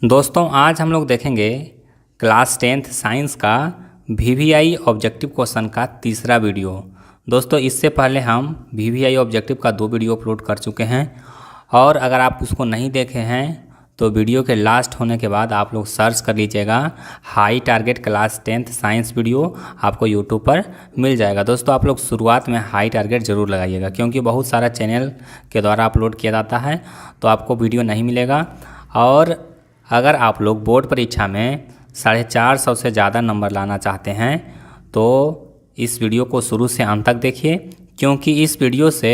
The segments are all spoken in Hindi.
दोस्तों आज हम लोग देखेंगे क्लास 10th साइंस का वीवीआई ऑब्जेक्टिव क्वेश्चन का तीसरा वीडियो। दोस्तों इससे पहले हम वीवीआई ऑब्जेक्टिव का 2 वीडियो अपलोड कर चुके हैं और अगर आप उसको नहीं देखे हैं तो वीडियो के लास्ट होने के बाद आप लोग सर्च कर लीजिएगा high target class 10th science video, आपको यूट्यूब पर मिल जाएगा। दोस्तों आप लोग शुरुआत में हाई टारगेट ज़रूर लगाइएगा क्योंकि बहुत सारा चैनल के द्वारा अपलोड किया जाता है तो आपको वीडियो नहीं मिलेगा। और अगर आप लोग बोर्ड परीक्षा में 450 से ज़्यादा नंबर लाना चाहते हैं तो इस वीडियो को शुरू से अंत तक देखिए क्योंकि इस वीडियो से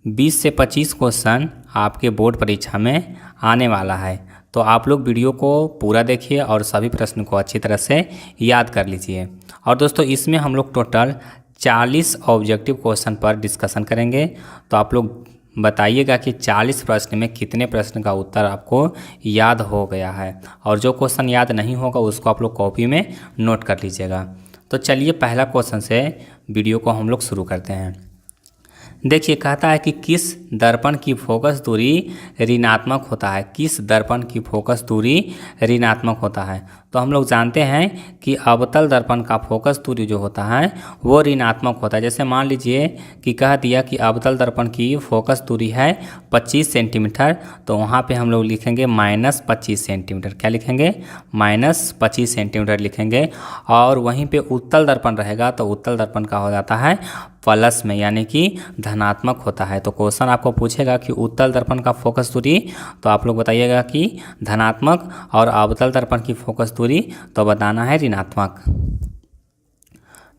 20 से 25 क्वेश्चन आपके बोर्ड परीक्षा में आने वाला है। तो आप लोग वीडियो को पूरा देखिए और सभी प्रश्न को अच्छी तरह से याद कर लीजिए। और दोस्तों इसमें हम लोग टोटल 40 ऑब्जेक्टिव क्वेश्चन पर डिस्कशन करेंगे। तो आप लोग बताइएगा कि 40 प्रश्न में कितने प्रश्न का उत्तर आपको याद हो गया है, और जो क्वेश्चन याद नहीं होगा उसको आप लोग कॉपी में नोट कर लीजिएगा। तो चलिए पहला क्वेश्चन से वीडियो को हम लोग शुरू करते हैं। देखिए कहता है कि किस दर्पण की फोकस दूरी ऋणात्मक होता है। किस दर्पण की फोकस दूरी ऋणात्मक होता है। तो हम लोग जानते हैं कि अवतल दर्पण का फोकस दूरी जो होता है वो ऋणात्मक होता है। जैसे मान लीजिए कि कह दिया कि अवतल दर्पण की फोकस दूरी है 25 सेंटीमीटर, तो वहाँ पे हम लोग लिखेंगे -25 सेंटीमीटर। क्या लिखेंगे? -25 सेंटीमीटर लिखेंगे। और वहीं पे उत्तल दर्पण रहेगा तो उत्तल दर्पण का हो जाता है प्लस में, यानी कि धनात्मक होता है। तो क्वेश्चन आपको पूछेगा कि उत्तल दर्पण का फोकस दूरी, तो आप लोग बताइएगा कि धनात्मक, और अवतल दर्पण की फोकस दूरी तो बताना है ऋणात्मक।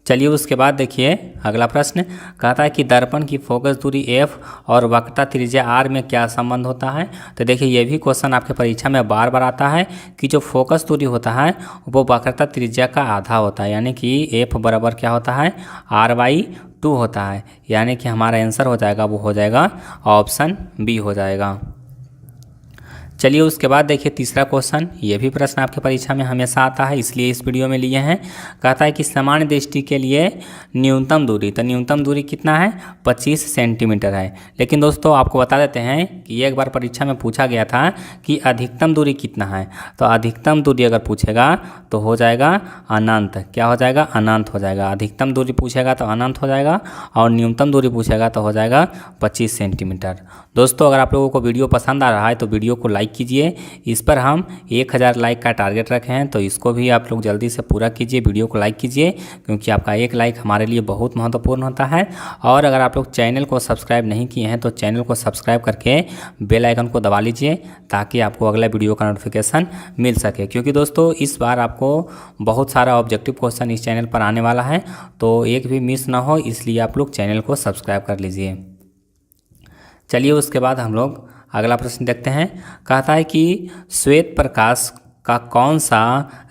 चलिए उसके बाद देखिए अगला प्रश्न कहता है कि दर्पण की फोकस दूरी f और वक्रता त्रिज्या r में क्या संबंध होता है। तो देखिए ये भी क्वेश्चन आपके परीक्षा में बार बार आता है कि जो फोकस दूरी होता है वो वक्रता त्रिज्या का आधा होता है, यानी कि f बराबर क्या होता है r/2 होता है। यानी कि हमारा आंसर हो जाएगा वो हो जाएगा ऑप्शन बी हो जाएगा। चलिए उसके बाद देखिए तीसरा क्वेश्चन, ये भी प्रश्न आपके परीक्षा में हमेशा आता है इसलिए इस वीडियो में लिए हैं। कहता है कि सामान्य दृष्टि के लिए न्यूनतम दूरी, तो न्यूनतम दूरी कितना है? 25 सेंटीमीटर है। लेकिन दोस्तों आपको बता देते हैं कि एक बार परीक्षा में पूछा गया था कि अधिकतम दूरी कितना है। तो अधिकतम दूरी अगर पूछेगा तो हो जाएगा अनंत। क्या हो जाएगा? अनंत हो जाएगा। अधिकतम दूरी पूछेगा तो अनंत हो जाएगा और न्यूनतम दूरी पूछेगा तो हो जाएगा 25 सेंटीमीटर। दोस्तों अगर आप लोगों को वीडियो पसंद आ रहा है तो वीडियो को लाइक कीजिए। इस पर हम 1000 लाइक का टारगेट रखे हैं तो इसको भी आप लोग जल्दी से पूरा कीजिए। वीडियो को लाइक कीजिए क्योंकि आपका एक लाइक हमारे लिए बहुत महत्वपूर्ण होता है। और अगर आप लोग चैनल को सब्सक्राइब नहीं किए हैं तो चैनल को सब्सक्राइब करके बेल आइकन को दबा लीजिए ताकि आपको अगला वीडियो का नोटिफिकेशन मिल सके। क्योंकि दोस्तों इस बार आपको बहुत सारा ऑब्जेक्टिव क्वेश्चन इस चैनल पर आने वाला है तो एक भी मिस ना हो, इसलिए आप लोग चैनल को सब्सक्राइब कर लीजिए। चलिए उसके बाद हम लोग अगला प्रश्न देखते हैं। कहता है कि श्वेत प्रकाश का कौन सा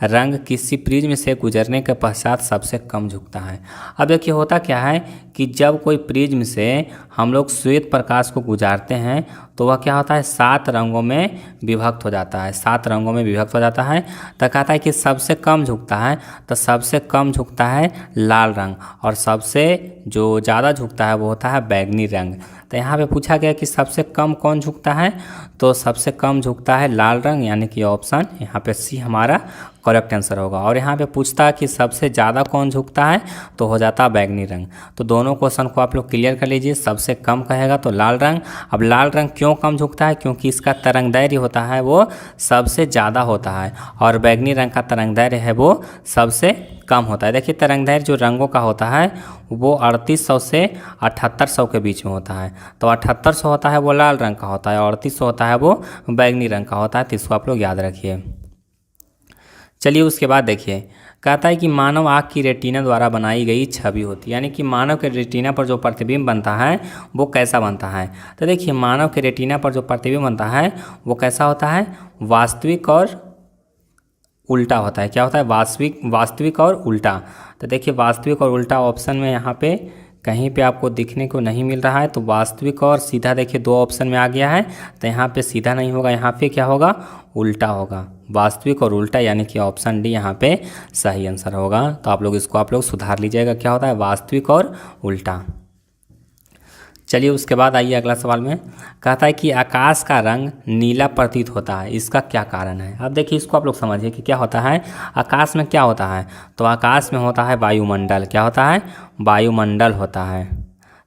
रंग किसी प्रिज्म से गुजरने के पश्चात सबसे कम झुकता है। अब देखिए होता क्या है कि जब कोई प्रिज्म से हम लोग श्वेत प्रकाश को गुजारते हैं तो वह क्या होता है 7 रंगों में विभक्त हो जाता है। 7 रंगों में विभक्त हो जाता है। तो कहता है कि सबसे कम झुकता है, तो सबसे कम झुकता है लाल रंग, और सबसे जो ज़्यादा झुकता है वो होता है बैगनी रंग। तो यहाँ पे पूछा गया कि सबसे कम कौन झुकता है, तो सबसे कम झुकता है लाल रंग, यानी कि ऑप्शन यहाँ पे सी हमारा करेक्ट आंसर होगा। और यहाँ पे पूछता है कि सबसे ज़्यादा कौन झुकता है, तो हो जाता है बैगनी रंग। तो दोनों क्वेश्चन को आप लोग क्लियर कर लीजिए। सबसे कम कहेगा तो लाल रंग। अब लाल रंग क्यों कम झुकता है? क्योंकि इसका तरंगदैर्घ्य होता है वो सबसे ज़्यादा होता है, और बैगनी रंग का तरंगदैर्घ्य है वो सबसे कम होता है। देखिए तरंगदैर्घ्य जो रंगों का होता है वो 3800 से 7800 के बीच में होता है। तो 7800 होता है वो लाल रंग का होता है और 3800 होता है वो बैगनी रंग का होता है। तो इसको आप लोग याद रखिए। चलिए उसके बाद देखिए कहता है कि मानव आँख की रेटिना द्वारा बनाई गई छवि होती है, यानी कि मानव के रेटिना पर जो प्रतिबिंब बनता है वो कैसा बनता है। तो देखिए मानव के रेटिना पर जो प्रतिबिंब बनता है वो कैसा होता है? वास्तविक और उल्टा होता है। क्या होता है? वास्तविक और उल्टा। तो देखिए वास्तविक और उल्टा ऑप्शन में यहाँ पे कहीं पे आपको दिखने को नहीं मिल रहा है। तो वास्तविक और सीधा देखिए 2 ऑप्शन में आ गया है, तो यहाँ पे सीधा नहीं होगा, यहाँ पे क्या होगा? उल्टा होगा। वास्तविक और उल्टा, यानी कि ऑप्शन डी यहाँ पे सही आंसर होगा। तो आप लोग इसको आप लोग सुधार लीजिएगा, क्या होता है? वास्तविक और उल्टा। चलिए उसके बाद आइए अगला सवाल में। कहता है कि आकाश का रंग नीला प्रतीत होता है, इसका क्या कारण है। अब देखिए इसको आप लोग समझिए कि क्या होता है। आकाश में क्या होता है, तो आकाश में होता है वायुमंडल। क्या होता है, वायुमंडल होता है।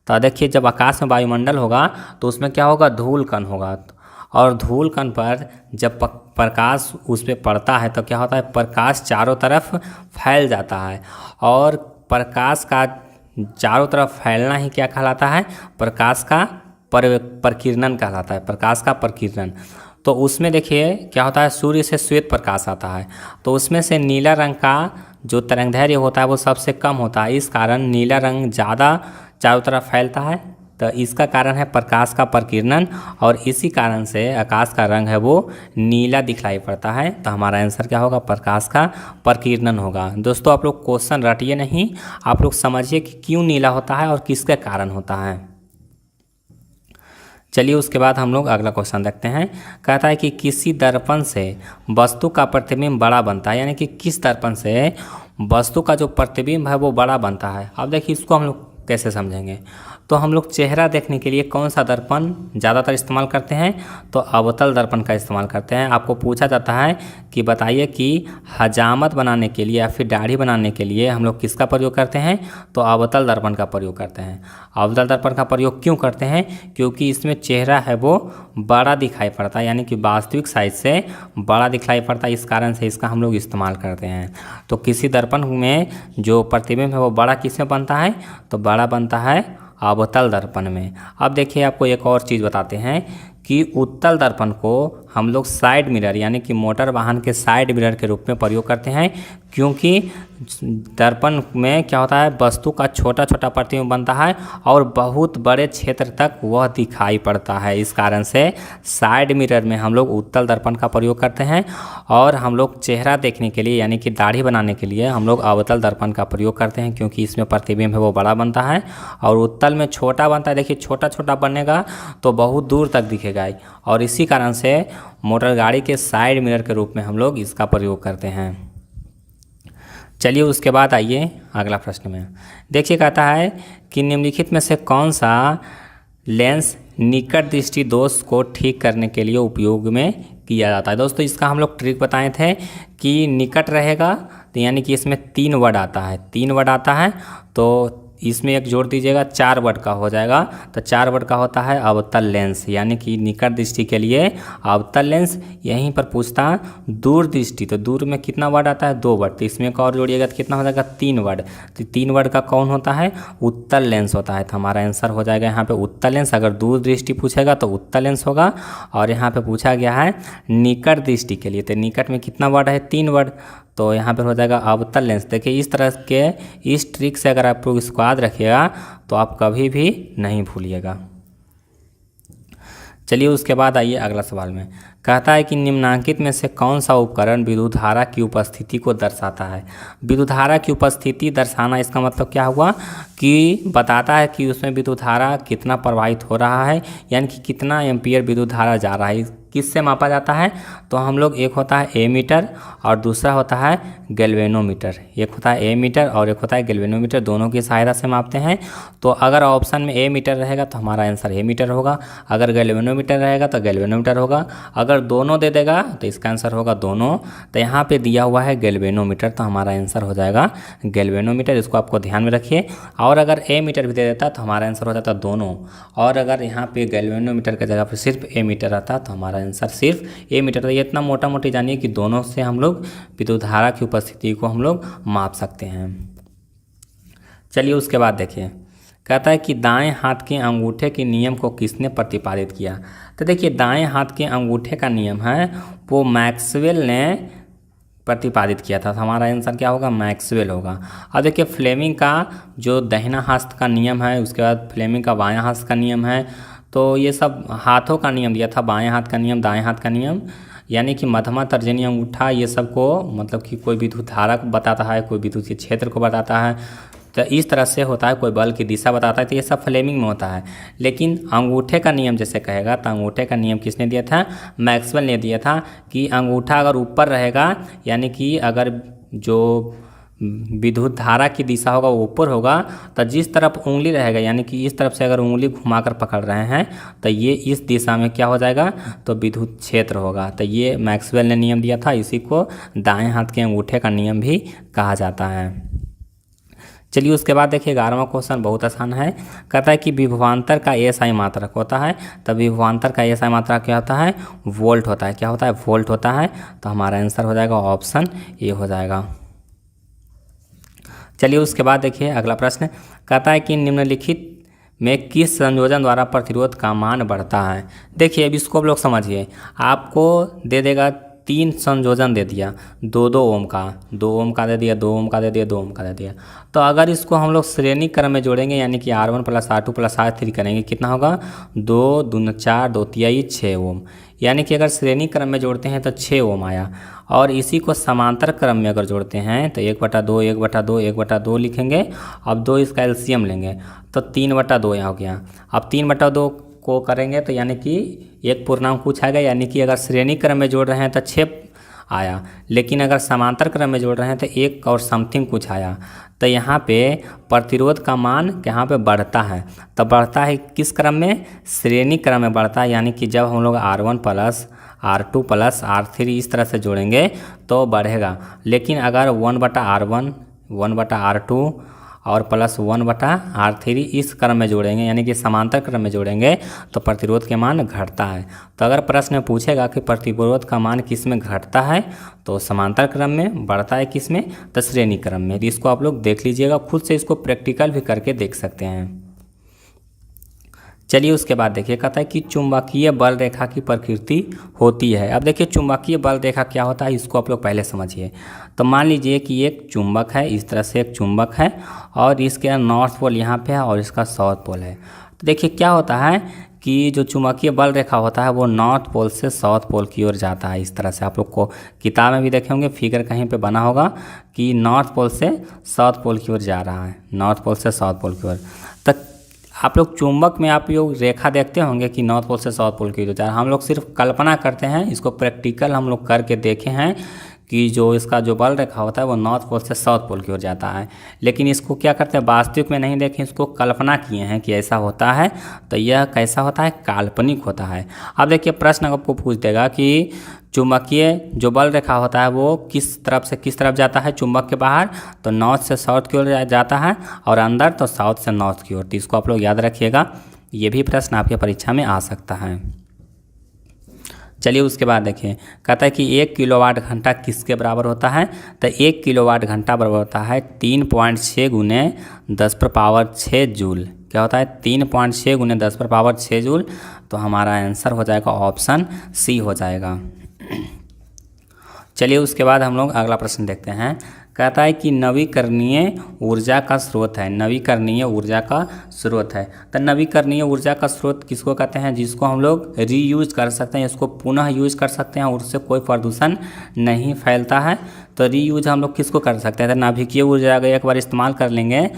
तो देखिए जब आकाश में वायुमंडल होगा तो उसमें क्या होगा, धूल कण होगा। और धूल कण पर जब प्रकाश उस पर पड़ता है तो क्या होता है, प्रकाश चारों तरफ फैल जाता है। और प्रकाश का चारों तरफ फैलना ही क्या कहलाता है, प्रकाश का प्रकीर्णन कहलाता है, प्रकाश का प्रकीर्णन। तो उसमें देखिए क्या होता है, सूर्य से श्वेत प्रकाश आता है तो उसमें से नीला रंग का जो तरंगदैर्घ्य होता है वो सबसे कम होता है। इस कारण नीला रंग ज़्यादा चारों तरफ फैलता है। तो इसका कारण है प्रकाश का प्रकीर्णन और इसी कारण से आकाश का रंग है वो नीला दिखलाई पड़ता है। तो हमारा आंसर क्या होगा, प्रकाश का प्रकीर्णन होगा। दोस्तों आप लोग क्वेश्चन रटिए नहीं, आप लोग समझिए कि क्यों नीला होता है और किसके कारण होता है। चलिए उसके बाद हम लोग अगला क्वेश्चन देखते हैं। कहता है कि किसी दर्पण से वस्तु का प्रतिबिंब बड़ा बनता है, यानी कि किस दर्पण से वस्तु का जो प्रतिबिंब है वो बड़ा बनता है। अब देखिए इसको हम लोग कैसे समझेंगे। तो हम लोग चेहरा देखने के लिए कौन सा दर्पण ज़्यादातर इस्तेमाल करते हैं, तो अवतल दर्पण का इस्तेमाल करते हैं। आपको पूछा जाता है कि बताइए कि हजामत बनाने के लिए या फिर दाढ़ी बनाने के लिए हम लोग किसका प्रयोग करते हैं, तो अवतल दर्पण का प्रयोग करते हैं। अवतल दर्पण का प्रयोग क्यों करते हैं, क्योंकि इसमें चेहरा है वो बड़ा दिखाई पड़ता है, यानी कि वास्तविक साइज से बड़ा दिखाई पड़ता है। इस कारण से इसका हम लोग इस्तेमाल करते हैं। तो किसी दर्पण में जो प्रतिबिंब है वो बड़ा किस में बनता है, तो बड़ा बनता है अवतल दर्पण में। अब देखिए आपको एक और चीज़ बताते हैं कि उत्तल दर्पण को हम लोग साइड मिरर यानी कि मोटर वाहन के साइड मिरर के रूप में प्रयोग करते हैं, क्योंकि दर्पण में क्या होता है, वस्तु का छोटा छोटा प्रतिबिंब बनता है और बहुत बड़े क्षेत्र तक वह दिखाई पड़ता है। इस कारण से साइड मिरर में हम लोग उत्तल दर्पण का प्रयोग करते हैं और हम लोग चेहरा देखने के लिए यानी कि दाढ़ी बनाने के लिए हम लोग अवतल दर्पण का प्रयोग करते हैं, क्योंकि इसमें प्रतिबिंब है वो बड़ा बनता है और उत्तल में छोटा बनता है। देखिए छोटा छोटा बनेगा तो बहुत दूर तक दिखेगा और इसी कारण से मोटर गाड़ी के साइड मिरर के रूप में हम लोग इसका प्रयोग करते हैं। चलिए उसके बाद आइए अगला प्रश्न में। देखिए कहता है कि निम्नलिखित में से कौन सा लेंस निकट दृष्टि दोष को ठीक करने के लिए उपयोग में किया जाता है। दोस्तों इसका हम लोग ट्रिक बताए थे कि निकट रहेगा तो यानी कि इसमें 3 वर्ड आता है, 3 वर्ड आता है तो इसमें एक जोड़ दीजिएगा 4 वर्ड का हो जाएगा। तो 4 वर्ड का होता है अवतल लेंस, यानी कि निकट दृष्टि के लिए अवतल लेंस। यहीं पर पूछता दूर दृष्टि, तो दूर में कितना वर्ड आता है, 2 वर्ड। तो इसमें एक और जोड़िएगा तो कितना हो जाएगा, 3 वर्ड। तो 3 वर्ड का कौन होता है, उत्तल लेंस होता है। तो हमारा आंसर हो जाएगा यहाँ पे उत्तल लेंस। अगर दूर दृष्टि पूछेगा तो उत्तल लेंस होगा और यहाँ पे पूछा गया है निकट दृष्टि के लिए, तो निकट में कितना वर्ड है, 3 वर्ड। तो यहाँ पर हो जाएगा अवतल लेंस। देखिए इस तरह के इस ट्रिक से अगर आप लोग इसको याद रखिएगा तो आप कभी भी नहीं भूलिएगा। चलिए उसके बाद आइए अगला सवाल में। कहता है कि निम्नांकित में से कौन सा उपकरण विद्युत धारा की उपस्थिति को दर्शाता है। विद्युत धारा की उपस्थिति दर्शाना, इसका मतलब क्या हुआ कि बताता है कि उसमें विद्युत धारा कितना प्रवाहित हो रहा है, यानी कि कितना एम्पियर विद्युत धारा जा रहा है। किससे मापा जाता है, तो हम लोग एक होता है एमीटर और दूसरा होता है गैल्वेनोमीटर। एक होता है एमीटर और एक होता है गैल्वेनोमीटर, दोनों की सहायता से मापते हैं। तो अगर ऑप्शन में एमीटर रहेगा तो हमारा आंसर एमीटर होगा, अगर गैल्वेनोमीटर रहेगा तो गैल्वेनोमीटर होगा, अगर दोनों दे देगा तो इसका आंसर होगा दोनों। तो यहाँ पे दिया हुआ है गैल्वेनोमीटर, तो हमारा आंसर हो जाएगा गैल्वेनोमीटर। इसको आपको ध्यान में रखिए। और अगर एमीटर भी दे देता तो हमारा आंसर हो जाता दोनों, और अगर यहाँ पे गैल्वेनोमीटर की जगह पर सिर्फ एमीटर आता तो हमारा आंसर सिर्फ एमीटर। तो ये इतना मोटा मोटी जानिए कि दोनों से हम लोग विद्युत धारा की उपस्थिति को हम लोग माप सकते हैं। चलिए उसके बाद देखिए, कहता है कि दाएं हाथ के अंगूठे के नियम को किसने प्रतिपादित किया। तो देखिए दाएं हाथ के अंगूठे का नियम है वो मैक्सवेल ने प्रतिपादित किया था। तो हमारा आंसर क्या होगा, मैक्सवेल होगा। अब देखिए फ्लेमिंग का जो दाहिना हाथ का नियम है, उसके बाद फ्लेमिंग का बायां हाथ का नियम है। तो ये सब हाथों का नियम दिया था, बाएं हाथ का नियम, दाएं हाथ का नियम, यानी कि मध्यमा तर्जनी अंगूठा, ये सब को मतलब कि कोई विद्युत धारा को बताता है, कोई विद्युत के क्षेत्र को बताता है। तो इस तरह से होता है, कोई बल की दिशा बताता है। तो ये सब फ्लेमिंग में होता है। लेकिन अंगूठे का नियम जैसे कहेगा तो अंगूठे का नियम किसने दिया था, मैक्सवेल ने दिया था कि अंगूठा अगर ऊपर रहेगा, यानी कि अगर जो विद्युत धारा की दिशा होगा वो ऊपर होगा, तो जिस तरफ उंगली रहेगा यानी कि इस तरफ से अगर उंगली घुमाकर पकड़ रहे हैं तो ये इस दिशा में क्या हो जाएगा, तो विद्युत क्षेत्र होगा। तो ये मैक्सवेल ने नियम दिया था, इसी को दाएं हाथ के अंगूठे का नियम भी कहा जाता है। चलिए उसके बाद देखिए 11वां क्वेश्चन बहुत आसान है। कहता है कि विभवांतर का एसआई मात्रक होता है, तब विभवांतर का एसआई मात्रक क्या होता है, वोल्ट होता है। क्या होता है, वोल्ट होता है। तो हमारा आंसर हो जाएगा ऑप्शन ए हो जाएगा। चलिए उसके बाद देखिए अगला प्रश्न कहता है कि निम्नलिखित में किस संयोजन द्वारा प्रतिरोध का मान बढ़ता है। देखिए अब इसको आप लोग समझिए, आपको दे देगा 3 संयोजन दे दिया, 2-2 ओम का, 2 ओम का दे दिया, 2 ओम का दे दिया, 2 ओम का दे दिया। तो अगर इसको हम लोग श्रेणी क्रम में जोड़ेंगे यानी कि R1 + R2 + R3 करेंगे, कितना होगा, 2 दूनी 4, 2 तिहाई 6 ओम। यानी कि अगर श्रेणी क्रम में जोड़ते हैं तो 6 ओम आया, और इसी को समांतर क्रम में अगर जोड़ते हैं तो 1/2 1/2 1/2 लिखेंगे। अब 2 इसका एलसीएम लेंगे तो 3/2 यहाँ हो गया। अब 3/2 को करेंगे तो यानी कि एक पूर्णांक कुछ आएगा, यानी कि अगर श्रेणी क्रम में जोड़ रहे हैं तो 6 आया, लेकिन अगर समांतर क्रम में जोड़ रहे हैं तो 1 और समथिंग कुछ आया। तो यहाँ पे प्रतिरोध का मान यहाँ पे बढ़ता है। तो बढ़ता है किस क्रम में, श्रेणी क्रम में बढ़ता है। यानी कि जब हम लोग R1 + R2 + R3 इस तरह से जोड़ेंगे तो बढ़ेगा, लेकिन अगर 1/R1 1/R2 और +1/R3 इस क्रम में जोड़ेंगे यानी कि समांतर क्रम में जोड़ेंगे तो प्रतिरोध के मान घटता है। तो अगर प्रश्न में पूछेगा कि प्रतिरोध का मान किस में घटता है, तो समांतर क्रम में, बढ़ता है किस में, तो श्रेणी क्रम में। तो इसको आप लोग देख लीजिएगा, खुद से इसको प्रैक्टिकल भी करके देख सकते हैं। चलिए उसके बाद देखिए कहता है कि चुंबकीय बल रेखा की प्रकृति होती है। अब देखिए चुंबकीय बल रेखा क्या होता है, इसको आप लोग पहले समझिए। तो मान लीजिए कि एक चुंबक है, इस तरह से एक चुंबक है, और इसके नॉर्थ पोल यहाँ पे है और इसका साउथ पोल है। तो देखिए क्या होता है कि जो चुंबकीय बल रेखा होता है वो नॉर्थ पोल से साउथ पोल की ओर जाता है। इस तरह से आप लोग को किताब में भी देखे होंगे, फिगर कहीं पे बना होगा कि नॉर्थ पोल से साउथ पोल की ओर जा रहा है, नॉर्थ पोल से साउथ पोल की ओर। तो आप लोग चुंबक में आप लोग रेखा देखते होंगे कि नॉर्थ पोल से साउथ पोल की ओर जा रहा है। हम लोग सिर्फ कल्पना करते हैं, इसको प्रैक्टिकल हम लोग करके देखे हैं कि जो इसका जो बल रेखा होता है वो नॉर्थ पोल से साउथ पोल की ओर जाता है। लेकिन इसको क्या करते हैं, वास्तविक में नहीं देखें, इसको कल्पना किए हैं कि ऐसा होता है। तो यह कैसा होता है, काल्पनिक होता है। अब देखिए प्रश्न आपको पूछ देगा कि चुंबकीय जो बल रेखा होता है वो किस तरफ से किस तरफ जाता है, चुंबक के बाहर तो नॉर्थ से साउथ की ओर जाता है, और अंदर तो साउथ से नॉर्थ की ओर। तो इसको आप लोग याद रखिएगा, ये भी प्रश्न आपके परीक्षा में आ सकता है। चलिए उसके बाद देखिए कहता है कि 1 किलोवाट घंटा किसके बराबर होता है। तो 1 किलोवाट घंटा बराबर होता है 3.6 × 10⁻6 जूल। क्या होता है, 3.6 × 10⁻6 जूल। तो हमारा आंसर हो जाएगा ऑप्शन सी हो जाएगा। चलिए उसके बाद हम लोग अगला प्रश्न देखते हैं। कहता है कि नवीकरणीय ऊर्जा का स्रोत है, नवीकरणीय ऊर्जा का स्रोत है। तो नवीकरणीय ऊर्जा का स्रोत किसको कहते हैं, जिसको हम लोग रीयूज कर सकते हैं, इसको पुनः यूज कर सकते हैं और उससे कोई प्रदूषण नहीं फैलता है। तो रीयूज हम लोग किसको कर सकते हैं, तो नाभिकीय ऊर्जा अगर एक बार इस्तेमाल कर लेंगे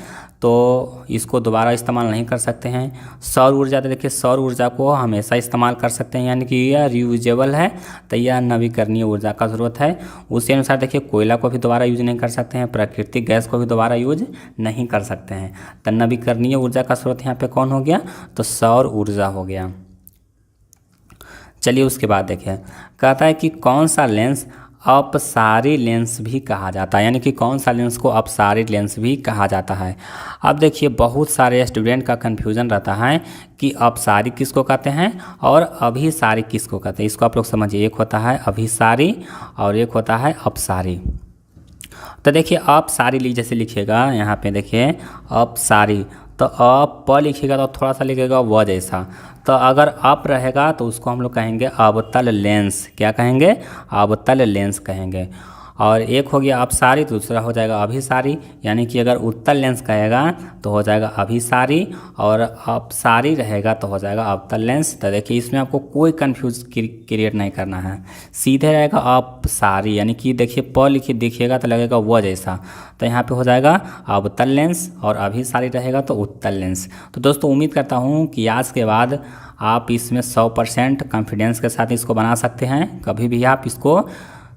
तो इसको दोबारा इस्तेमाल नहीं कर सकते हैं। सौर ऊर्जा, तो देखिए सौर ऊर्जा को हमेशा इस्तेमाल कर सकते हैं, यानी कि यह रीयूजेबल है। तो यह नवीकरणीय ऊर्जा का स्रोत है। उसी अनुसार देखिए कोयला को भी दोबारा यूज नहीं कर सकते हैं, प्राकृतिक गैस को भी दोबारा यूज नहीं कर सकते हैं। तो नवीकरणीय ऊर्जा का स्रोत यहाँ पे कौन हो गया, तो सौर ऊर्जा हो गया। चलिए उसके बाद देखिए कहता है कि कौन सा लेंस अपसारी लेंस भी कहा जाता है, यानी कि कौन सा लेंस को अपसारी लेंस भी कहा जाता है। अब देखिए बहुत सारे स्टूडेंट का कन्फ्यूजन रहता है कि अपसारी किसको कहते हैं और अभिसारी किसको कहते हैं। इसको आप लोग समझिए, एक होता है अभिसारी और एक होता है अपसारी। तो देखिए अपसारी जैसे लिखिएगा यहाँ पे देखिए अपसारी, तो अप प लिखिएगा तो थोड़ा सा लिखिएगा व जैसा। तो अगर अप रहेगा तो उसको हम लोग कहेंगे अवतल लेंस। क्या कहेंगे, अवतल लेंस कहेंगे। और एक हो गया अपसारी, दूसरा हो जाएगा अभिसारी, यानी कि अगर उत्तल लेंस कहेगा तो हो जाएगा अभिसारी और अपसारी रहेगा तो हो जाएगा अवतल लेंस। तो देखिए इसमें आपको कोई कंफ्यूज क्रिएट नहीं करना है, सीधे रहेगा अपसारी, यानी कि देखिए प लिखिए देखिएगा तो लगेगा वो जैसा। तो यहाँ पे हो जाएगा अवतल लेंस और अभिसारी रहेगा तो उत्तल लेंस। तो दोस्तों उम्मीद करता हूँ कि आज के बाद आप इसमें 100% कॉन्फिडेंस के साथ इसको बना सकते हैं। कभी भी आप इसको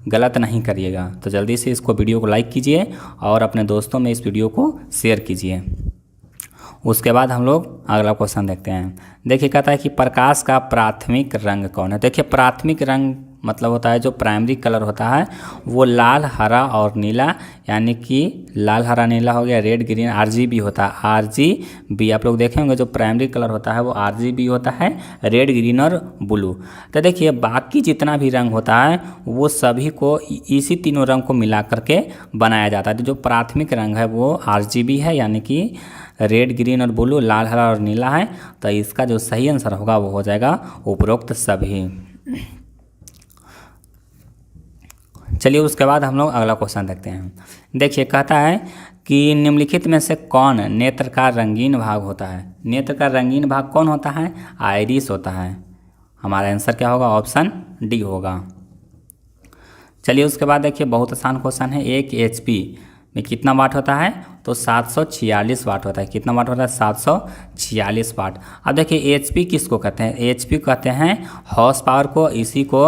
गलत नहीं करिएगा। तो जल्दी से इसको वीडियो को लाइक कीजिए और अपने दोस्तों में इस वीडियो को शेयर कीजिए। उसके बाद हम लोग अगला क्वेश्चन देखते हैं। देखिए कहता है कि प्रकाश का प्राथमिक रंग कौन है। देखिए प्राथमिक रंग मतलब होता है जो प्राइमरी कलर होता है वो लाल, हरा और नीला, यानी कि लाल, हरा, नीला हो गया, रेड, ग्रीन, RGB होता है। RGB आप लोग देखे होंगे जो प्राइमरी कलर होता है वो RGB होता है, रेड, ग्रीन और ब्लू। तो देखिए बाकी जितना भी रंग होता है वो सभी को इसी तीनों रंग को मिला करके बनाया जाता है। तो जो प्राथमिक रंग है वो RGB है, यानी कि रेड, ग्रीन और ब्लू, लाल, हरा और नीला है। तो इसका जो सही आंसर होगा वो हो जाएगा उपरोक्त सभी। चलिए उसके बाद हम लोग अगला क्वेश्चन देखते हैं। देखिए कहता है कि निम्नलिखित में से कौन नेत्र का रंगीन भाग होता है। नेत्र का रंगीन भाग कौन होता है? आइरिस होता है। हमारा आंसर क्या होगा? ऑप्शन डी होगा। चलिए उसके बाद देखिए बहुत आसान क्वेश्चन है। 1 HP में कितना वाट होता है? तो 746 वाट होता है। कितना वाट होता है? 746 वाट। अब देखिए HP किसको कहते हैं? HP कहते हैं हॉर्स पावर को, इसी को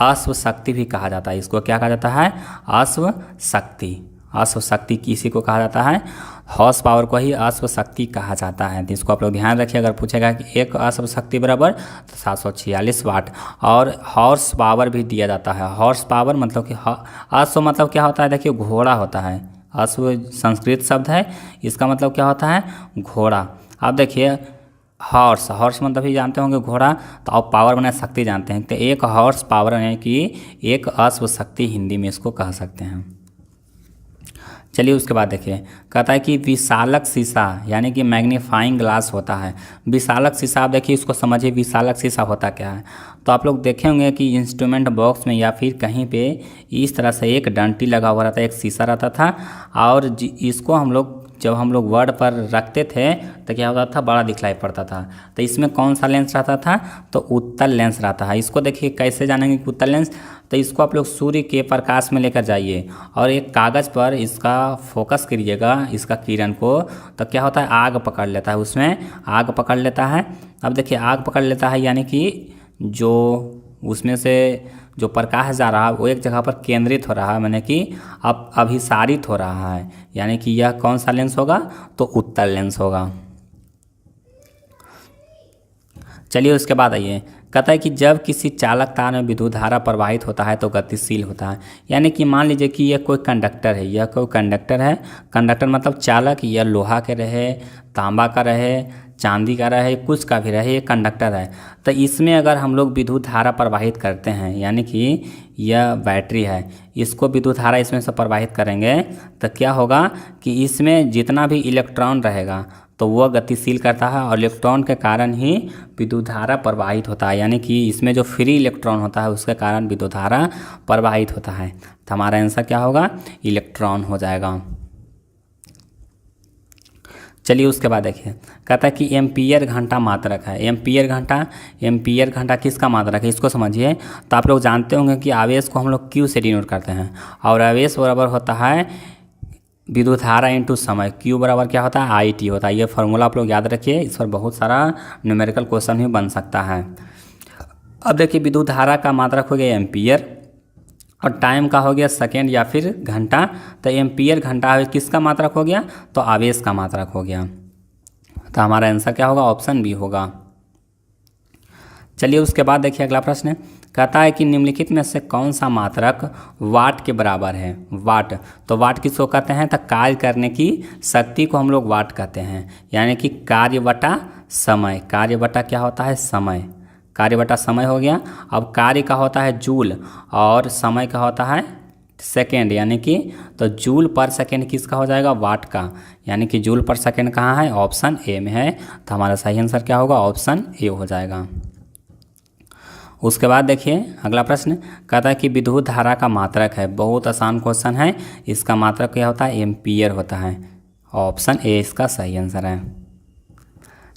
अश्व शक्ति भी कहा जाता है। इसको क्या कहा जाता है? अश्व शक्ति। अश्व शक्ति किसी को कहा जाता है? हॉर्स पावर को ही अश्व शक्ति कहा जाता है। तो इसको आप लोग ध्यान रखिए। अगर पूछेगा कि एक अश्व शक्ति बराबर तो 746 वाट। और हॉर्स पावर भी दिया जाता है। हॉर्स पावर मतलब कि अश्व मतलब क्या होता है? देखिए घोड़ा होता है। अश्व संस्कृत शब्द है, इसका मतलब क्या होता है? घोड़ा। अब देखिए हॉर्स मतलब ही जानते होंगे घोड़ा, तो अब पावर बना शक्ति जानते हैं। तो एक हॉर्स पावर है कि एक अश्व शक्ति हिंदी में इसको कह सकते हैं। चलिए उसके बाद देखिए कहता है कि विशालक शीशा यानी कि मैग्नीफाइंग ग्लास होता है। विशालक शीशा आप देखिए इसको समझिए, विशालक शीशा होता क्या है। तो आप लोग देखे होंगे कि इंस्ट्रूमेंट बॉक्स में या फिर कहीं पे इस तरह से एक डंटी लगा हुआ रहता है, एक शीशा रहता था, और इसको हम लोग जब हम लोग वर्ड पर रखते थे तो क्या होता था? बड़ा दिखलाई पड़ता था। तो इसमें कौन सा लेंस रहता था? तो उत्तल लेंस रहता है। इसको देखिए कैसे जानेंगे कि उत्तल लेंस? तो इसको आप लोग सूर्य के प्रकाश में लेकर जाइए और एक कागज़ पर इसका फोकस करिएगा, इसका किरण को, तो क्या होता है? आग पकड़ लेता है, उसमें आग पकड़ लेता है। अब देखिए आग पकड़ लेता है यानी कि जो उसमें से जो प्रकाश जा रहा है वो एक जगह पर केंद्रित हो रहा है, माने कि अब अभिसारित हो रहा है, यानी कि यह कौन सा लेंस होगा? तो उत्तल लेंस होगा। चलिए उसके बाद आइए कहता है कि जब किसी चालक तार में विद्युत धारा प्रवाहित होता है तो गतिशील होता है। यानी कि मान लीजिए कि यह कोई कंडक्टर है, यह कोई कंडक्टर है। कंडक्टर मतलब चालक, यह लोहा के रहे, तांबा का रहे, चांदी का रहे, कुछ का भी रहे, ये कंडक्टर है। तो इसमें अगर हम लोग विद्युत धारा प्रवाहित करते हैं, यानी कि यह बैटरी है, इसको विद्युत धारा इसमें से प्रवाहित करेंगे तो क्या होगा कि इसमें जितना भी इलेक्ट्रॉन रहेगा तो वह गतिशील करता है और इलेक्ट्रॉन के कारण ही विद्युत धारा प्रवाहित होता है। यानी कि इसमें जो फ्री इलेक्ट्रॉन होता है उसके कारण विद्युत धारा प्रवाहित होता है। तो हमारा आंसर क्या होगा? इलेक्ट्रॉन हो जाएगा। चलिए उसके बाद देखिए कहता है कि एम्पियर घंटा मात्रक है। एम्पियर घंटा किसका मात्रक है? इसको समझिए। तो आप लोग जानते होंगे कि आवेश को हम लोग Q से डिनोट करते हैं और आवेश बराबर होता है विद्युत धारा इंटू समय। Q बराबर क्या होता है? IT होता है। ये फार्मूला आप लोग याद रखिए, इस पर बहुत सारा न्यूमेरिकल क्वेश्चन भी बन सकता है। अब देखिए विद्युत धारा का मात्रक हो गया एम्पियर और टाइम का हो गया सेकेंड या फिर घंटा। तो एम्पियर घंटा किसका मात्रक हो गया? तो आवेश का मात्रक हो गया। तो हमारा आंसर क्या होगा? ऑप्शन बी होगा। चलिए उसके बाद देखिए अगला प्रश्न कहता है कि निम्नलिखित में से कौन सा मात्रक वाट के बराबर है? वाट, तो वाट किसको कहते हैं? तो कार्य करने की शक्ति को हम लोग वाट कहते हैं, यानी कि कार्य बटा समय। कार्य बटा क्या होता है? समय। कार्य बटा समय हो गया। अब कार्य का होता है जूल और समय का होता है सेकेंड, यानी कि तो जूल पर सेकेंड किसका हो जाएगा? वाट का, यानी कि जूल पर सेकेंड कहाँ है? ऑप्शन ए में है। तो हमारा सही आंसर क्या होगा? ऑप्शन ए हो जाएगा। उसके बाद देखिए अगला प्रश्न कहता है कि विद्युत धारा का मात्रक है। बहुत आसान क्वेश्चन है। इसका मात्रक क्या होता है? एम्पियर होता है। ऑप्शन ए इसका सही आंसर है।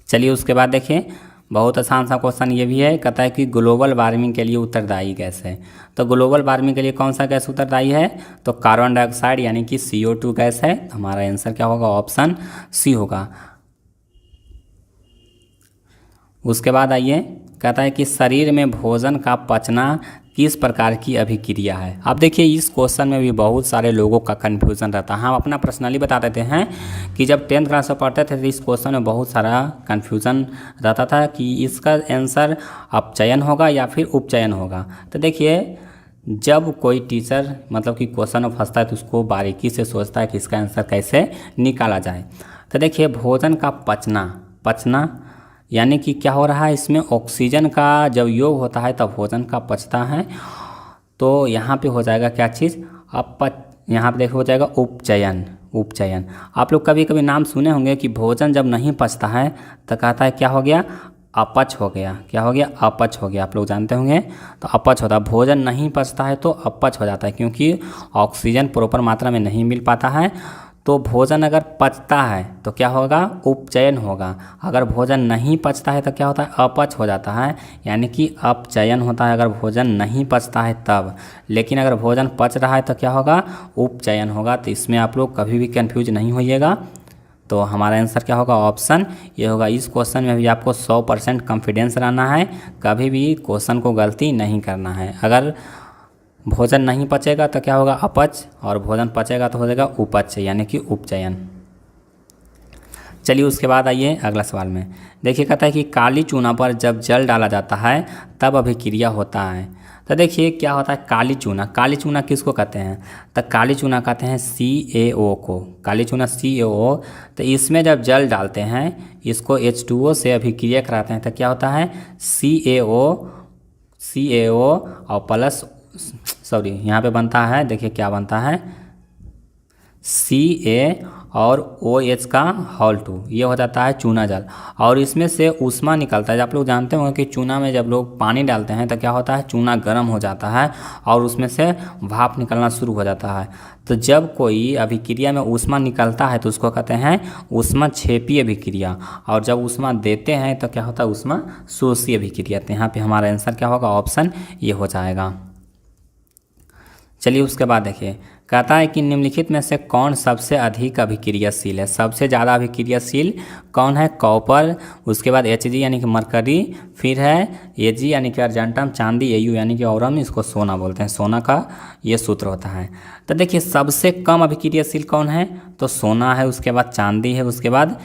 चलिए उसके बाद देखिए बहुत आसान सा क्वेश्चन ये भी है। कहता है कि ग्लोबल वार्मिंग के लिए उत्तरदायी गैस है। तो ग्लोबल वार्मिंग के लिए कौन सा गैस उत्तरदायी है? तो कार्बन डाइऑक्साइड यानी कि CO2 गैस है। हमारा आंसर क्या होगा? ऑप्शन सी होगा। उसके बाद आइए कहता है कि शरीर में भोजन का पचना किस प्रकार की अभिक्रिया है। अब देखिए इस क्वेश्चन में भी बहुत सारे लोगों का कन्फ्यूज़न रहता है। हम अपना पर्सनली बता देते हैं कि जब 10th क्लास में पढ़ते थे तो इस क्वेश्चन में बहुत सारा कन्फ्यूज़न रहता था कि इसका आंसर अपचयन होगा या फिर उपचयन होगा। तो देखिए जब कोई टीचर मतलब कि क्वेश्चन में फंसता है तो उसको बारीकी से सोचता है कि इसका आंसर कैसे निकाला जाए। तो देखिए भोजन का पचना यानी कि क्या हो रहा है, इसमें ऑक्सीजन का जब योग होता है तब भोजन का पचता है। तो यहाँ पे हो जाएगा क्या चीज़, यहाँ पे देखो हो जाएगा उपचयन। आप लोग कभी कभी नाम सुने होंगे कि भोजन जब नहीं पचता है तो कहता है क्या हो गया, अपच हो गया। क्या हो गया, अपच हो गया। आप लोग जानते होंगे तो अपच होता है। भोजन नहीं पचता है तो अपच हो जाता है क्योंकि ऑक्सीजन प्रॉपर मात्रा में नहीं मिल पाता है। तो भोजन अगर पचता है तो क्या होगा, उपचयन होगा। अगर भोजन नहीं पचता है तो क्या होता है, अपच हो जाता है, यानी कि अपचयन होता है अगर भोजन नहीं पचता है तब। लेकिन अगर भोजन पच रहा है तो क्या होगा, उपचयन होगा। तो इसमें आप लोग कभी भी कंफ्यूज नहीं होइएगा। तो हमारा आंसर क्या होगा, ऑप्शन ये होगा। इस क्वेश्चन में भी आपको 100% कॉन्फिडेंस रहना है, कभी भी क्वेश्चन को गलती नहीं करना है। अगर भोजन नहीं पचेगा तो क्या होगा, अपच, और भोजन पचेगा तो हो जाएगा उपच यानी कि उपचयन। चलिए उसके बाद आइए अगला सवाल में। देखिए कहता है कि काली चूना पर जब जल डाला जाता है तब अभिक्रिया होता है। तो देखिए क्या होता है काली चूना किसको कहते हैं, तो काली चूना कहते हैं CaO को, काली चूना CaO। तो इसमें जब जल डालते हैं इसको H2O से अभिक्रिया कराते हैं तो क्या होता है CaO और प्लस यहाँ पे बनता है, देखिए क्या बनता है Ca और OH का होल 2, ये हो जाता है चूना जल। और इसमें से ऊष्मा निकलता है। आप लोग जानते होंगे कि चूना में जब लोग पानी डालते हैं तो क्या होता है, चूना गर्म हो जाता है और उसमें से भाप निकलना शुरू हो जाता है। तो जब कोई अभिक्रिया में ऊष्मा निकलता है तो उसको कहते हैं ऊष्माक्षेपी अभिक्रिया, और जब ऊष्मा देते हैं तो क्या होता है ऊष्माशोषी अभिक्रिया। तो यहाँ पे हमारा आंसर क्या होगा, ऑप्शन ये हो जाएगा। चलिए उसके बाद देखिए कहता है कि निम्नलिखित में से कौन सबसे अधिक अभिक्रियाशील है। सबसे ज़्यादा अभिक्रियाशील कौन है, कॉपर, उसके बाद Hg यानी कि मरकरी, फिर है Ag यानी कि अर्जेंटम, चांदी, Au यानी कि औरम, इसको सोना बोलते हैं, सोना का ये सूत्र होता है। तो देखिए सबसे कम अभिक्रियाशील कौन है, तो सोना है, उसके बाद चांदी है, उसके बाद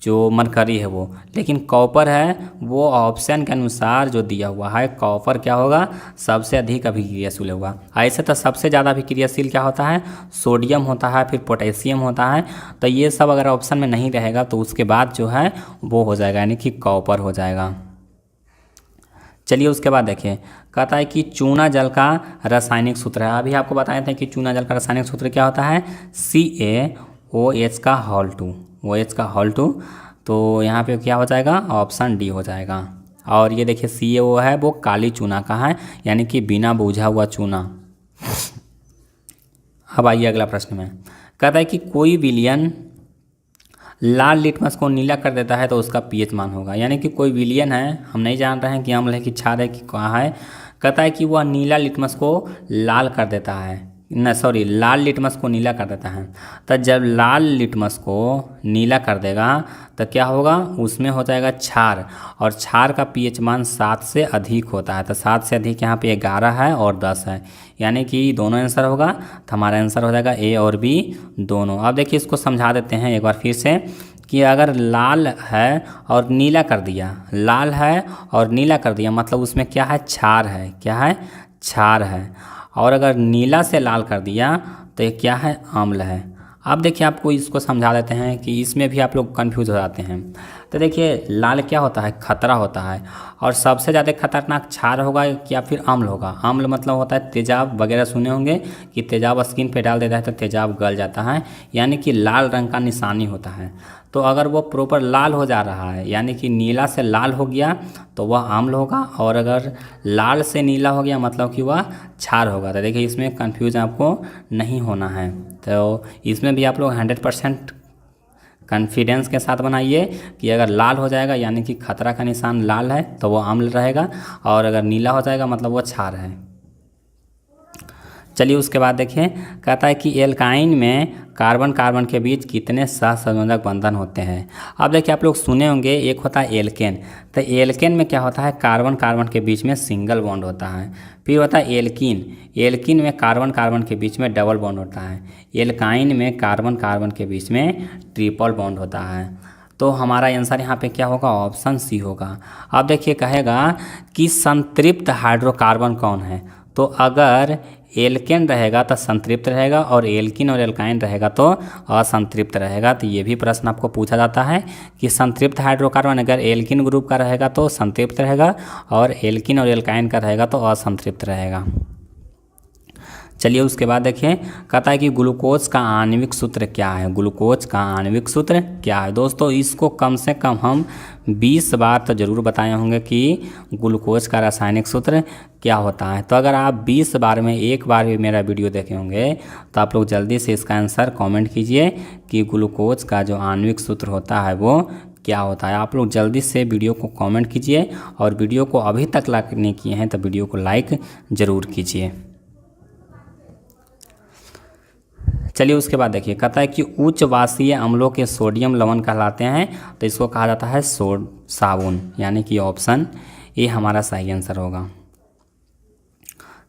जो मरकरी है वो। लेकिन कॉपर है वो ऑप्शन के अनुसार जो दिया हुआ है, कॉपर क्या होगा सबसे अधिक अभिक्रियाशील होगा। ऐसे तो सबसे ज़्यादा अभिक्रियाशील क्या होता है, सोडियम होता है, फिर पोटेशियम होता है। तो ये सब अगर ऑप्शन में नहीं रहेगा तो उसके बाद जो है वो हो जाएगा यानी कि कॉपर हो जाएगा। चलिए उसके बाद देखिए कहता है कि चूना जल का रासायनिक सूत्र है। अभी आपको बताए थे कि चूना जल का रासायनिक सूत्र क्या होता है, CaOH का होल 2, OH का होल 2। तो यहाँ पे क्या हो जाएगा, ऑप्शन डी हो जाएगा। और ये देखिए CaO है वो काली चूना का है, यानी कि बिना बुझा हुआ चूना। अब आइए अगला प्रश्न में, कहता है कि कोई विलयन लाल लिटमस को नीला कर देता है तो उसका pH मान होगा। यानी कि कोई विलयन है, हम नहीं जान रहे हैं कि अम्ल है कि क्षार है कि कहाँ है। कहता है कि वह नीला लिटमस को लाल कर देता है, लाल लिटमस को नीला कर देता है। तो जब लाल लिटमस को नीला कर देगा तो क्या होगा, उसमें हो जाएगा क्षार, और क्षार का pH मान 7 से अधिक होता है। तो 7 से अधिक यहाँ पे 11 है और 10 है, यानी कि दोनों आंसर होगा। तो हमारा आंसर हो जाएगा A और B दोनों। अब देखिए इसको समझा देते हैं एक बार फिर से कि अगर लाल है और नीला कर दिया, लाल है और नीला कर दिया मतलब उसमें क्या है, क्षार है। क्या है, क्षार है। और अगर नीला से लाल कर दिया तो ये क्या है, अम्ल है। अब देखिए आपको इसको समझा देते हैं कि इसमें भी आप लोग कंफ्यूज हो जाते हैं। तो देखिए लाल क्या होता है, खतरा होता है, और सबसे ज़्यादा खतरनाक क्षार होगा या फिर अम्ल होगा। अम्ल मतलब होता है तेजाब वगैरह, सुने होंगे कि तेजाब स्किन पे डाल देता है तो तेजाब गल जाता है, यानी कि लाल रंग का निशानी होता है। तो अगर वो प्रॉपर लाल हो जा रहा है यानी कि नीला से लाल हो गया तो वह अम्ल होगा, और अगर लाल से नीला हो गया मतलब कि वह क्षार होगा। तो देखिए इसमें कन्फ्यूज आपको नहीं होना है। तो इसमें भी आप लोग 100% कॉन्फिडेंस के साथ बनाइए कि अगर लाल हो जाएगा यानी कि खतरा का निशान लाल है तो वो अम्ल रहेगा, और अगर नीला हो जाएगा मतलब वो क्षार है। चलिए उसके बाद देखिए, कहता है कि एल्काइन में कार्बन कार्बन के बीच कितने सहसंयोजक बंधन होते हैं। अब देखिए आप लोग सुने होंगे, एक होता है एल्केन। तो एल्केन में क्या होता है, कार्बन कार्बन के बीच में सिंगल बॉन्ड होता है। फिर होता है एल्कीन। एल्कीन में कार्बन कार्बन के बीच में डबल बॉन्ड होता है। एल्काइन में कार्बन कार्बन के बीच में ट्रिपल बॉन्ड होता है। तो हमारा आंसर यहाँ पे क्या होगा, ऑप्शन सी होगा। अब देखिए कहेगा कि संतृप्त हाइड्रोकार्बन कौन है। तो अगर एल्केन रहेगा तो संतृप्त रहेगा, और एल्कीन और एल्काइन रहेगा तो असंतृप्त रहेगा। तो ये भी प्रश्न आपको पूछा जाता है कि संतृप्त हाइड्रोकार्बन अगर एल्कीन ग्रुप का रहेगा तो संतृप्त रहेगा, और एल्कीन और एल्काइन का रहेगा तो असंतृप्त रहेगा। चलिए उसके बाद देखिए, कहता है कि ग्लूकोज का आणविक सूत्र क्या है। ग्लूकोज का आणविक सूत्र क्या है। दोस्तों इसको कम से कम हम 20 बार तो ज़रूर बताए होंगे कि ग्लूकोज का रासायनिक सूत्र क्या होता है। तो अगर आप 20 बार में एक बार भी मेरा वीडियो देखे होंगे तो आप लोग जल्दी से इसका आंसर कमेंट कीजिए कि ग्लूकोज का जो आणविक सूत्र होता है वो क्या होता है। आप लोग जल्दी से वीडियो को कमेंट कीजिए, और वीडियो को अभी तक लाइक नहीं किए हैं तो वीडियो को लाइक ज़रूर कीजिए। चलिए उसके बाद देखिए, कहता है कि उच्च वाष्पीय अम्लों के सोडियम लवण कहलाते हैं। तो इसको कहा जाता है साबुन, यानी कि ऑप्शन ए हमारा सही आंसर होगा।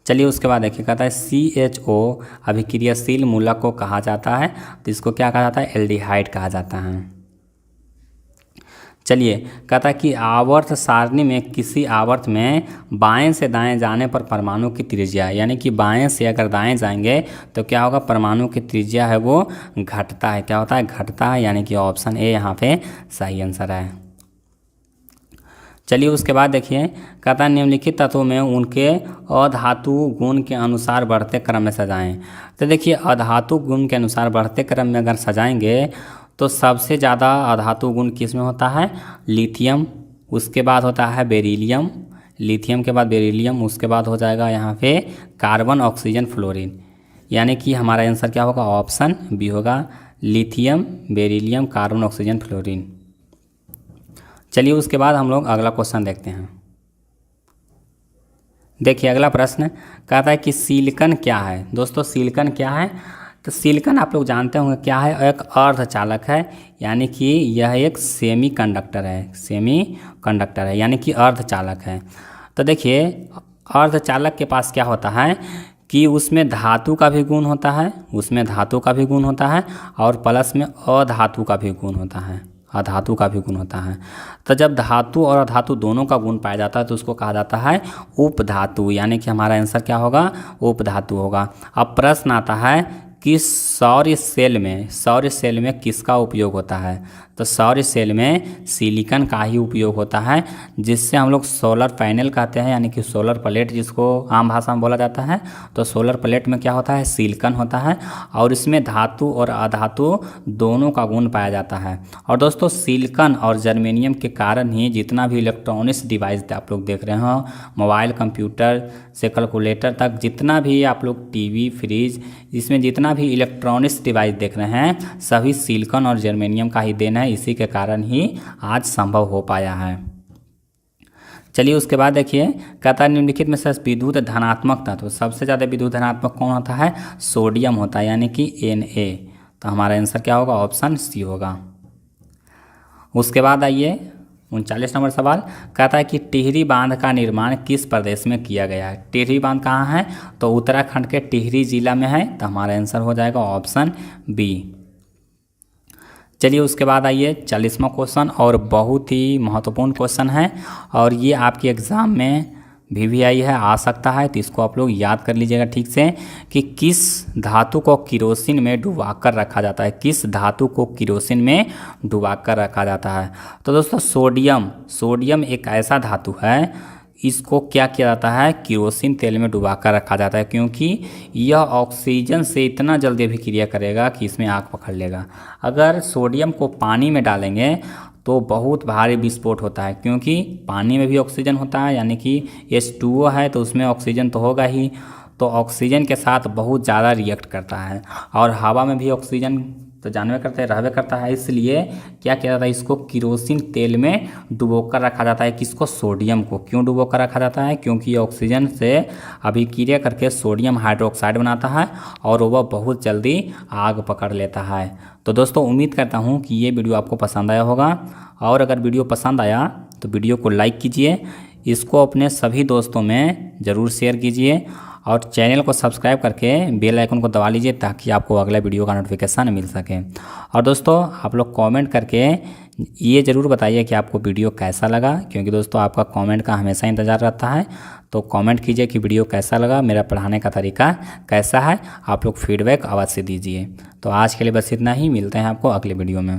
चलिए उसके बाद देखिए, कहता है CHO अभिक्रियाशील मूलक को कहा जाता है। तो इसको क्या कहा जाता है, एल्डिहाइड कहा जाता है। चलिए कहता है कि आवर्त सारणी में किसी आवर्त में बाएं से दाएं जाने पर परमाणु की त्रिज्या, यानी कि बाएं से अगर दाएं जाएंगे तो क्या होगा, परमाणु की त्रिज्या है वो घटता है। क्या होता है, घटता है, यानी कि ऑप्शन ए यहाँ पे सही आंसर है। चलिए उसके बाद देखिए, कहता है निम्नलिखित तत्वों में उनके अधातु गुण के अनुसार बढ़ते क्रम में सजाएं। तो देखिए अधातु गुण के अनुसार बढ़ते क्रम में अगर सजाएंगे तो सबसे ज़्यादा अधातु गुण किस में होता है, लिथियम, उसके बाद होता है बेरिलियम, लिथियम के बाद बेरिलियम, उसके बाद हो जाएगा यहाँ पे कार्बन ऑक्सीजन फ्लोरीन, यानी कि हमारा आंसर क्या होगा, ऑप्शन बी होगा, lithium beryllium carbon oxygen fluorine. चलिए उसके बाद हम लोग अगला क्वेश्चन देखते हैं। देखिए अगला प्रश्न कहता है कि सिलिकॉन क्या है। दोस्तों सिलिकॉन क्या है, तो सिलिकॉन आप लोग जानते होंगे क्या है, एक अर्धचालक है, यानी कि यह एक सेमी कंडक्टर है, यानी कि अर्धचालक है। तो देखिए अर्धचालक के पास क्या होता है कि उसमें धातु का भी गुण होता है, और प्लस में अधातु का भी गुण होता है। तो जब धातु और अधातु दोनों का गुण पाया जाता है तो उसको कहा जाता है उपधातु, यानी कि हमारा आंसर क्या होगा, उपधातु होगा। अब प्रश्न आता है कि सौर सेल में किसका उपयोग होता है। तो सौर सेल में सिलिकॉन का ही उपयोग होता है, जिससे हम लोग सोलर पैनल कहते हैं, यानी कि सोलर प्लेट जिसको आम भाषा में बोला जाता है। तो सोलर प्लेट में क्या होता है, सिलिकॉन होता है, और इसमें धातु और अधातु दोनों का गुण पाया जाता है। और दोस्तों सिलिकॉन और जर्मेनियम के कारण ही जितना भी इलेक्ट्रॉनिक्स डिवाइस आप लोग देख रहे हो, मोबाइल, कंप्यूटर से कैलकुलेटर तक, जितना भी आप लोग टीवी, फ्रिज, इसमें जितना भी इलेक्ट्रॉनिक्स डिवाइस देख रहे हैं, सभी सिलिकॉन और जर्मेनियम का ही देन है। इसी के कारण ही आज संभव हो पाया है। चलिए उसके बाद देखिए, कहता है निम्नलिखित में से विद्युत धनात्मक तत्व, सबसे ज़्यादा विद्युत धनात्मक कौन होता है, सोडियम होता है, यानी कि Na। तो हमारा आंसर क्या होगा, ऑप्शन सी होगा। उसके बाद आइए 39 नंबर सवाल, कहता है कि टिहरी बांध का निर्माण किस प्रदेश में किया गया है। टिहरी बांध कहाँ है, तो उत्तराखंड के टिहरी जिला में है। तो हमारा आंसर हो जाएगा ऑप्शन बी। चलिए उसके बाद आइए 40वां क्वेश्चन, और बहुत ही महत्वपूर्ण क्वेश्चन है, और ये आपके एग्ज़ाम में VVI है, आ सकता है। तो इसको आप लोग याद कर लीजिएगा ठीक से कि किस धातु को किरोसिन में डुबा कर रखा जाता है। तो दोस्तों सोडियम एक ऐसा धातु है, इसको क्या किया जाता है, किरोसिन तेल में डुबा कर रखा जाता है, क्योंकि यह ऑक्सीजन से इतना जल्दी अभिक्रिया करेगा कि इसमें आग पकड़ लेगा। अगर सोडियम को पानी में डालेंगे तो बहुत भारी विस्फोट होता है, क्योंकि पानी में भी ऑक्सीजन होता है, यानी कि H2O है, तो उसमें ऑक्सीजन तो होगा ही, तो ऑक्सीजन के साथ बहुत ज़्यादा रिएक्ट करता है। और हवा में भी ऑक्सीजन तो जानवे करते हैं रहवे करता है, इसलिए क्या किया जाता है, इसको किरोसिन तेल में डुबोकर रखा जाता है। किसको? सोडियम को। क्यों डुबोकर रखा जाता है? क्योंकि ये ऑक्सीजन से अभिक्रिया करके सोडियम हाइड्रोक्साइड बनाता है और वह बहुत जल्दी आग पकड़ लेता है। तो दोस्तों उम्मीद करता हूँ कि ये वीडियो आपको पसंद आया होगा, और अगर वीडियो पसंद आया तो वीडियो को लाइक कीजिए, इसको अपने सभी दोस्तों में ज़रूर शेयर कीजिए और चैनल को सब्सक्राइब करके बेल आइकन को दबा लीजिए ताकि आपको अगला वीडियो का नोटिफिकेशन मिल सके। और दोस्तों आप लोग कमेंट करके ये ज़रूर बताइए कि आपको वीडियो कैसा लगा, क्योंकि दोस्तों आपका कमेंट का हमेशा इंतज़ार रहता है। तो कमेंट कीजिए कि वीडियो कैसा लगा, मेरा पढ़ाने का तरीका कैसा है, आप लोग फीडबैक अवश्य दीजिए। तो आज के लिए बस इतना ही, मिलते हैं आपको अगले वीडियो में।